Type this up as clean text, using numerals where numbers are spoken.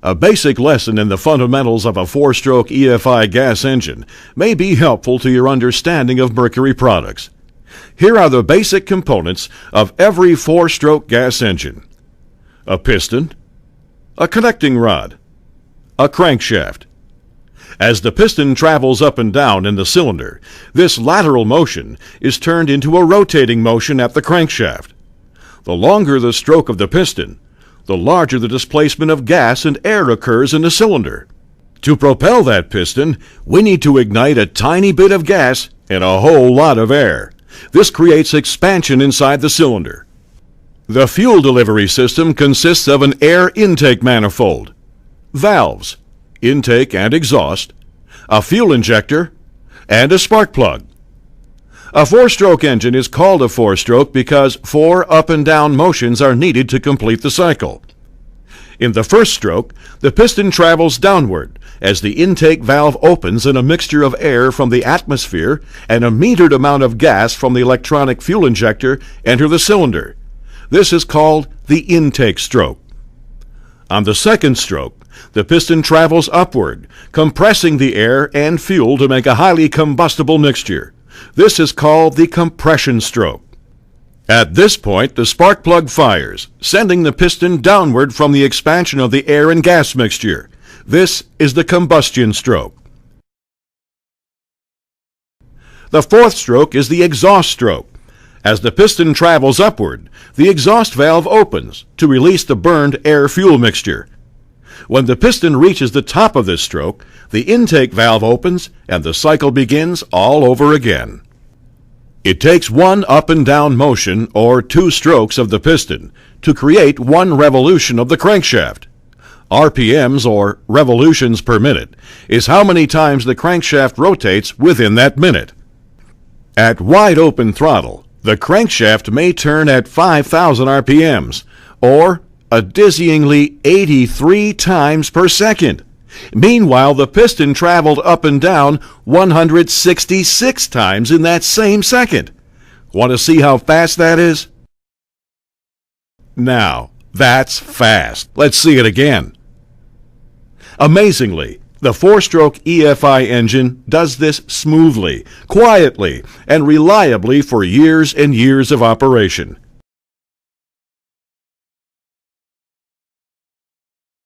A basic lesson in the fundamentals of a four-stroke EFI gas engine may be helpful to your understanding of Mercury products. Here are the basic components of every four-stroke gas engine: a piston, a connecting rod, a crankshaft. As the piston travels up and down in the cylinder, this lateral motion is turned into a rotating motion at the crankshaft. The longer the stroke of the piston, the larger the displacement of gas and air occurs in the cylinder. To propel that piston, we need to ignite a tiny bit of gas and a whole lot of air. This creates expansion inside the cylinder. The fuel delivery system consists of an air intake manifold, valves, intake and exhaust, a fuel injector, and a spark plug. A four-stroke engine is called a four-stroke because 4 up and down motions are needed to complete the cycle. In the first stroke, the piston travels downward as the intake valve opens and a mixture of air from the atmosphere and a metered amount of gas from the electronic fuel injector enter the cylinder. This is called the intake stroke. On the second stroke, the piston travels upward, compressing the air and fuel to make a highly combustible mixture. This is called the compression stroke. At this point, the spark plug fires, sending the piston downward from the expansion of the air and gas mixture. This is the combustion stroke. The fourth stroke is the exhaust stroke. As the piston travels upward, the exhaust valve opens to release the burned air-fuel mixture. When the piston reaches the top of this stroke, the intake valve opens and the cycle begins all over again. It takes 1 up and down motion, or 2 strokes of the piston, to create 1 revolution of the crankshaft. RPMs, or revolutions per minute, is how many times the crankshaft rotates within that minute. At wide open throttle, the crankshaft may turn at 5,000 RPMs, or a dizzyingly 83 times per second. Meanwhile, the piston traveled up and down 166 times in that same second. Want to see how fast that is? Now, that's fast. Let's see it again. Amazingly, the four-stroke EFI engine does this smoothly, quietly, and reliably for years and years of operation.